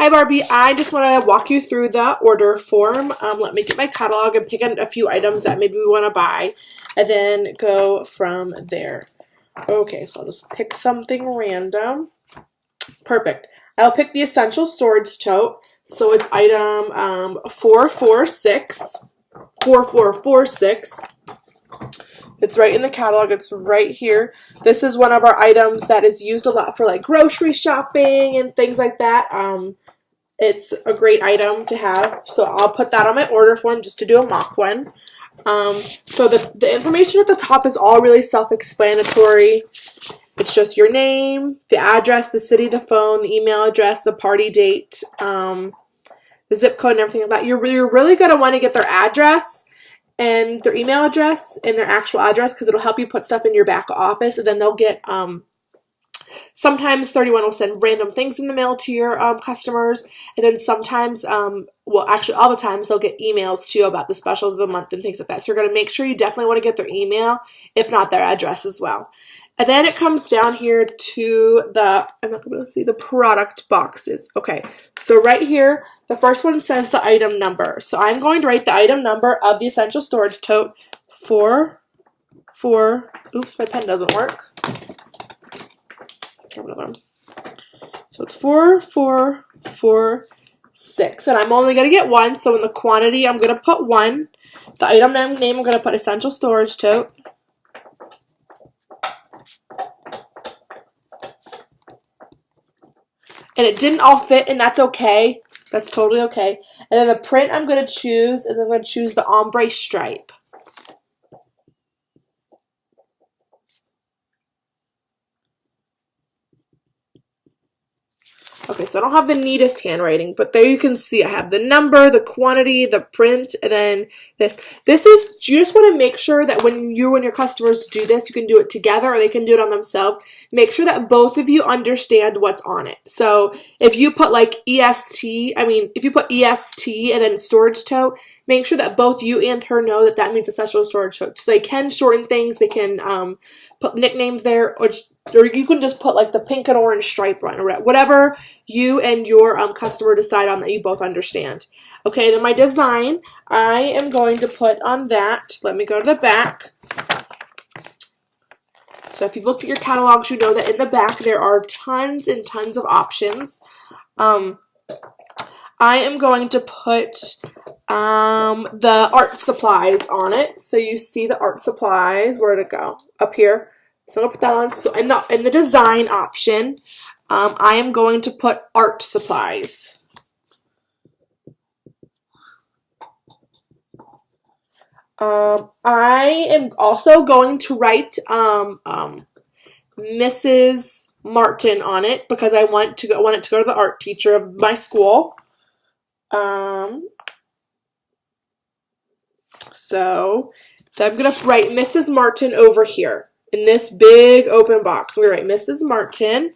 Hi Barbie, I just want to walk you through the order form. Let me get my catalog and pick a few items that maybe we want to buy and then go from there. Okay, so I'll just pick something random. Perfect. I'll pick the Essential Storage Tote. So it's item 446. 4446. It's right in the catalog. It's right here. This is one of our items that is used a lot for like grocery shopping and things like that. It's a great item to have. So I'll put that on my order form just to do a mock one. So the information at the top is all really self-explanatory. It's just your name, the address, the city, the phone, the email address, the party date, the zip code and everything like that. You're really going to want to get their address and their email address and their actual address because it'll help you put stuff in your back office, and then they'll get sometimes 31 will send random things in the mail to your customers, and then sometimes well, actually all the times they'll get emails too about the specials of the month and things like that. So you're going to make sure you definitely want to get their email, if not their address as well. And then it comes down here to the, I'm not going to be able to see, the product boxes. Okay, so right here, the first one says the item number. So I'm going to write the item number of the Essential Storage Tote oops, my pen doesn't work. So it's 4446, and I'm only going to get one, so in the quantity, I'm going to put 1. The item name, I'm going to put Essential Storage Tote. And it didn't all fit, and that's okay. That's totally okay. And then the print I'm going to choose, and I'm going to choose the ombre stripe. Okay, so I don't have the neatest handwriting, but there you can see I have the number, the quantity, the print, and then this. This is, you just want to make sure that when you and your customers do this, you can do it together or they can do it on themselves. Make sure that both of you understand what's on it. So if you put like if you put EST and then storage tote, make sure that both you and her know that that means Essential Storage Tote. So they can shorten things, they can put nicknames there, or you can just put like the pink and orange stripe on it, whatever you and your customer decide on that you both understand. Okay, then my design, I am going to put on that. Let me go to the back. So if you've looked at your catalogs, you know that in the back there are tons and tons of options. I am going to put the art supplies on it. So you see the art supplies. Where'd it go? Up here. So I'm going to put that on. So in the design option, I am going to put art supplies. I am also going to write Mrs. Martin on it because I want it to go to the art teacher of my school. So I'm going to write Mrs. Martin over here in this big open box. We're going to write Mrs. Martin.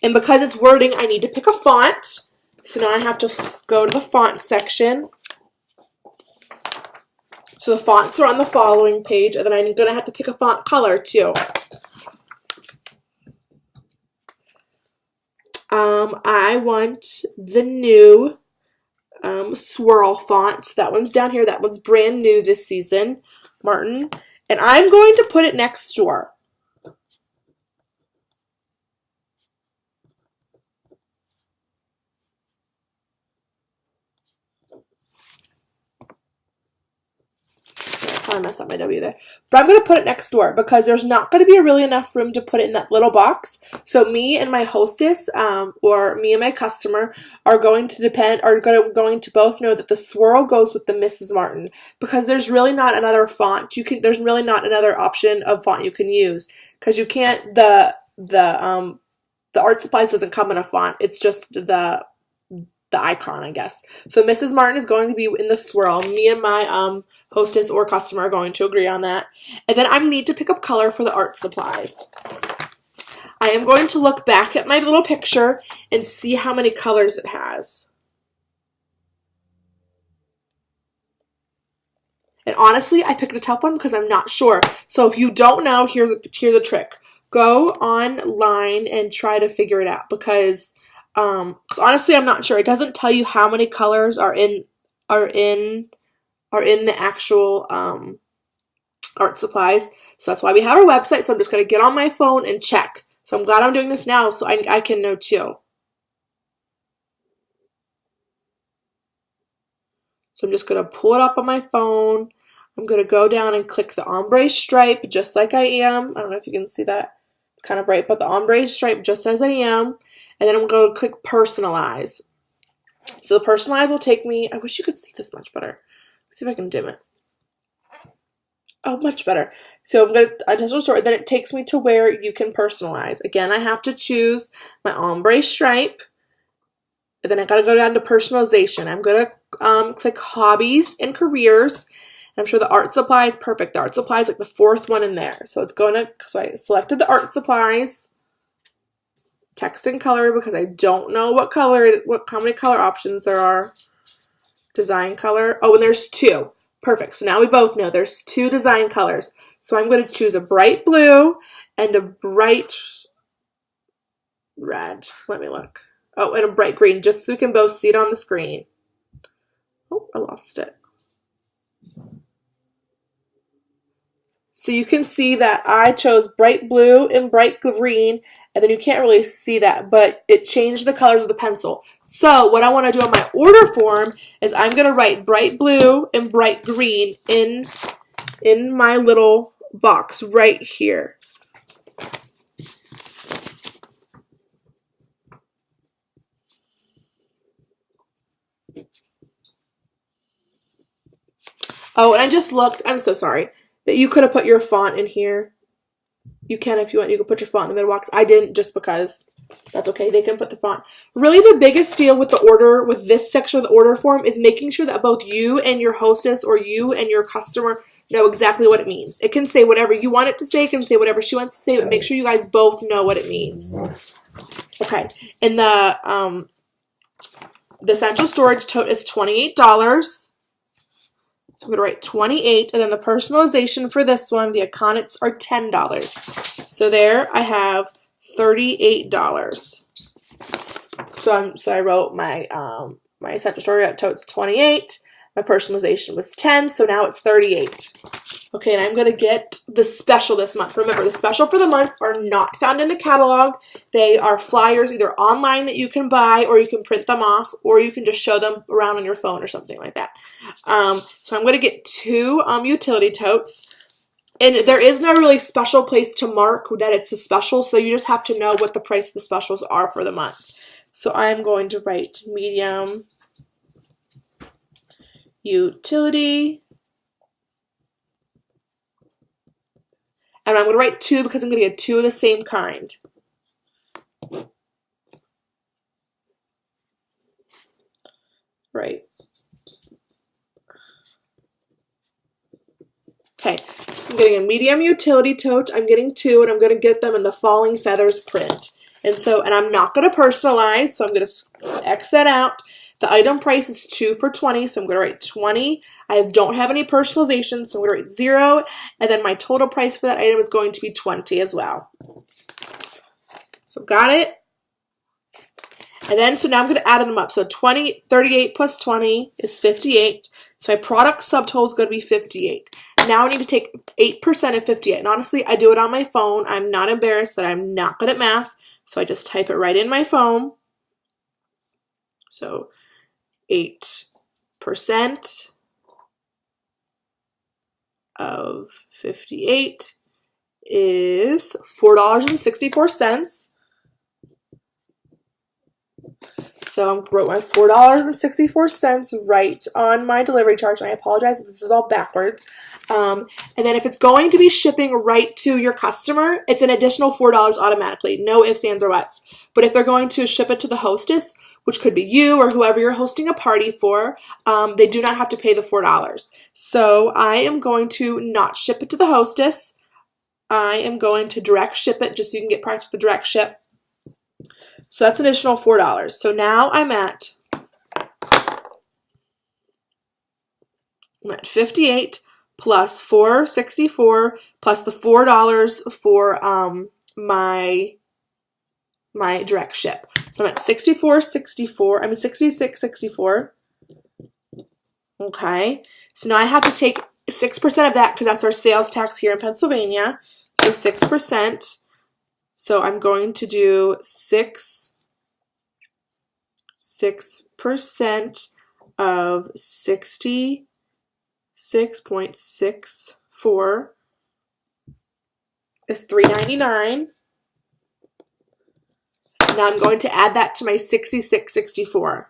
And because it's wording, I need to pick a font. So now I have to go to the font section. So the fonts are on the following page, and then I'm going to have to pick a font color too. I want the new swirl font. That one's down here. That one's brand new this season, Martin. And I'm going to put it next door. I messed up my W there. But I'm going to put it next door because there's not going to be really enough room to put it in that little box. So me and my hostess, or me and my customer, are going to both know that the swirl goes with the Mrs. Martin because there's really not another font. There's really not another option of font you can use because you can't, the art supplies doesn't come in a font. It's just the icon, I guess. So Mrs. Martin is going to be in the swirl. Me and my hostess or customer are going to agree on that. And then I need to pick up color for the art supplies. I am going to look back at my little picture and see how many colors it has. And honestly, I picked a tough one because I'm not sure. So if you don't know, here's a trick. go online and try to figure it out because 'cause honestly I'm not sure. It doesn't tell you how many colors are in the actual art supplies. So that's why we have our website. So I'm just going to get on my phone and check. So I'm glad I'm doing this now so I can know too. So I'm just going to pull it up on my phone. I'm going to go down and click the ombre stripe just like I am. I don't know if you can see that. It's kind of bright, but the ombre stripe just as I am. And then I'm going to click personalize. So the personalize will take me, I wish you could see this much better. Let's see if I can dim it. Oh, much better. So I'm going to intentional sort, then it takes me to where you can personalize. Again, I have to choose my ombre stripe. And then I got to go down to personalization. I'm going to click hobbies and careers. I'm sure the art supply is perfect. The art supply is like the fourth one in there. So it's going to, so I selected the art supplies. Text and color because I don't know how many color options there are. Design color. Oh, and there's two. Perfect. So now we both know there's two design colors. So I'm going to choose a bright blue and a bright red. Let me look. Oh, and a bright green, just so we can both see it on the screen. Oh, I lost it. So you can see that I chose bright blue and bright green, and then you can't really see that, but it changed the colors of the pencil. So what I want to do on my order form is I'm going to write bright blue and bright green in my little box right here. Oh, and I just looked, I'm so sorry, that you could have put your font in here. You can if you want. You can put your font in the middle box. I didn't just because. That's okay. They can put the font. Really, the biggest deal with the order, with this section of the order form, is making sure that both you and your hostess or you and your customer know exactly what it means. It can say whatever you want it to say. It can say whatever she wants to say, but make sure you guys both know what it means. Okay. And the essential storage tote is $28. So I'm going to write 28, and then the personalization for this one, the Iconics, are $10. So there I have $38. So I wrote my my essential storage tote's 28. My personalization was 10, so now it's 38. Okay, and I'm going to get the special this month. Remember, the special for the month are not found in the catalog. They are flyers either online that you can buy, or you can print them off, or you can just show them around on your phone or something like that. So I'm going to get two utility totes. And there is no really special place to mark that it's a special, so you just have to know what the price of the specials are for the month. So I'm going to write medium utility. And I'm going to write two because I'm going to get two of the same kind. Right. Okay, I'm getting a medium utility tote. I'm getting two, and I'm going to get them in the Falling Feathers print. And I'm not going to personalize, so I'm going to X that out. The item price is 2 for $20, so I'm going to write 20. I don't have any personalization, so I'm going to write 0. And then my total price for that item is going to be 20 as well. So got it? And then, so now I'm going to add them up. So 38 plus 20 is 58. So my product subtotal is going to be 58. Now I need to take 8% of 58. And honestly, I do it on my phone. I'm not embarrassed that I'm not good at math. So I just type it right in my phone. So 8% of 58 is $4.64. So I wrote my $4.64 right on my delivery charge. And I apologize if this is all backwards. And then if it's going to be shipping right to your customer, it's an additional $4 automatically. No ifs, ands, or buts. But if they're going to ship it to the hostess, which could be you or whoever you're hosting a party for, they do not have to pay the $4. So I am going to not ship it to the hostess. I am going to direct ship it just so you can get price with the direct ship. So that's an additional $4. So now I'm at 58 plus $4.64 plus the $4 for my direct ship. So I'm at 66.64. Okay. So now I have to take 6% of that because that's our sales tax here in Pennsylvania. So 6%. So I'm going to do 6% of 66.64 is $3.99. Now I'm going to add that to my 66.64.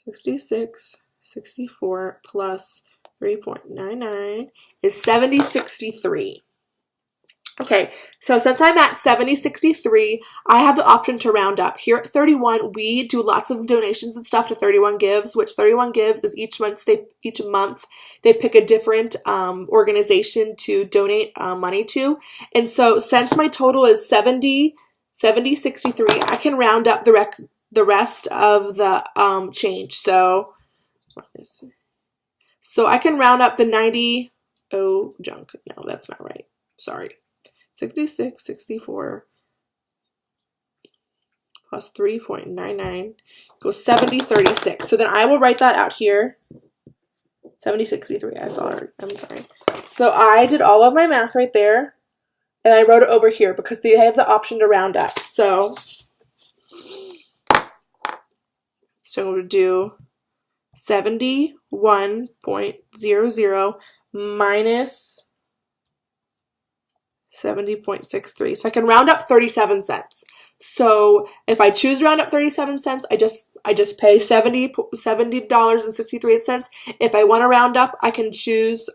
66.64 plus 3.99 is 70.63. Okay, so since I'm at 70.63, I have the option to round up. Here at 31, we do lots of donations and stuff to 31 Gives, which 31 Gives is each month they pick a different organization to donate money to. And so since my total is 70.63, I can round up the rest of the change. So I can round up the 90. Oh, junk. No, that's not right. Sorry. 66.64 plus 3.99 goes 70.36. So then I will write that out here. 70.63. I saw it. I'm sorry. So I did all of my math right there, and I wrote it over here because they have the option to round up. So we'll do 71.00 minus 70.63. So I can round up 37 cents. So if I choose to round up 37 cents, I just pay $70.63. If I want to round up, I can choose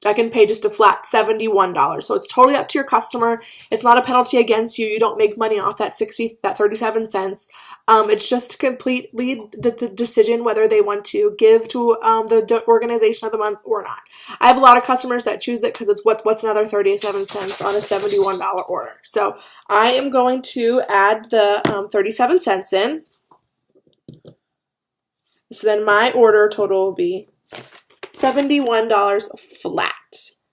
I can pay just a flat $71. So it's totally up to your customer. It's not a penalty against you. You don't make money off that 37 cents. It's just completely the decision whether they want to give to the organization of the month or not. I have a lot of customers that choose it because it's what's another 37 cents on a $71 order. So I am going to add the 37 cents in. So then my order total will be $71 flat.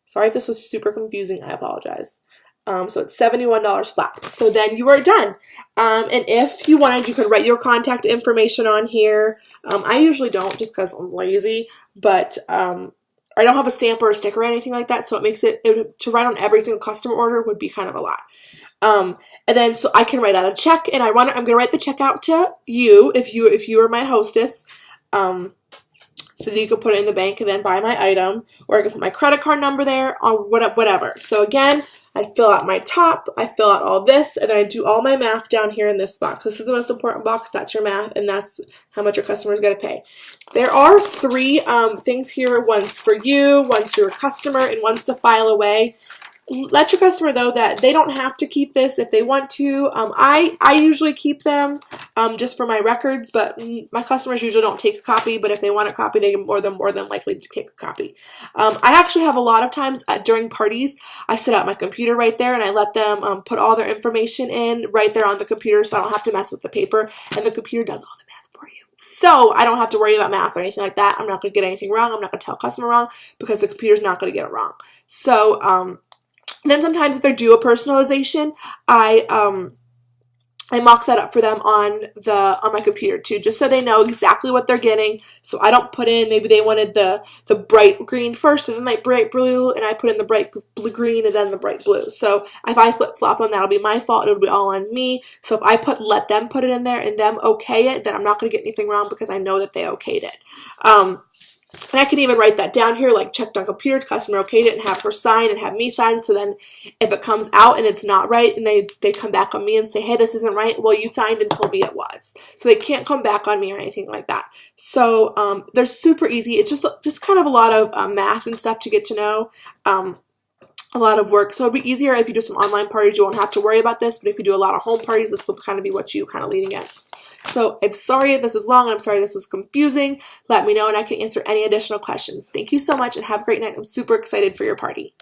Sorry if this was super confusing. I apologize. So it's $71 flat. So then you are done. And if you wanted, you could write your contact information on here. I usually don't just because I'm lazy, but I don't have a stamp or a sticker or anything like that, so it makes it to write on every single customer order would be kind of a lot. And then so I can write out a check, and I'm gonna write the check out to you if you are my hostess. So that you can put it in the bank and then buy my item, or I can put my credit card number there or whatever. So again, I fill out my top, I fill out all this, and then I do all my math down here in this box. This is the most important box. That's your math, and that's how much your customer is going to pay. There are three things here. One's for you, one's for your customer, and one's to file away. Let your customer know that they don't have to keep this if they want to. I usually keep them just for my records, but my customers usually don't take a copy, but if they want a copy, they can more than likely to take a copy. I actually have a lot of times during parties, I set up my computer right there and I let them put all their information in right there on the computer so I don't have to mess with the paper, and the computer does all the math for you. So I don't have to worry about math or anything like that. I'm not going to get anything wrong. I'm not going to tell a customer wrong because the computer's not going to get it wrong. So, then sometimes if they do a personalization, I mock that up for them on my computer too, just so they know exactly what they're getting. So I don't put in, maybe they wanted the bright green first and then like bright blue, and I put in the bright blue green and then the bright blue. So if I flip-flop them, that'll be my fault. It'll be all on me. So if I let them put it in there and them okay it, then I'm not going to get anything wrong because I know that they okayed it. And I can even write that down here, like checked on computer, customer okayed it, and have her sign and have me sign. So then if it comes out and it's not right and they come back on me and say, hey, this isn't right, well, you signed and told me it was. So they can't come back on me or anything like that. So they're super easy. It's just kind of a lot of math and stuff to get to know. A lot of work. So it'd be easier if you do some online parties. You won't have to worry about this, but if you do a lot of home parties, this will kind of be what you kind of lean against. So I'm sorry if this is long, and I'm sorry this was confusing. Let me know and I can answer any additional questions. Thank you so much and have a great night. I'm super excited for your party.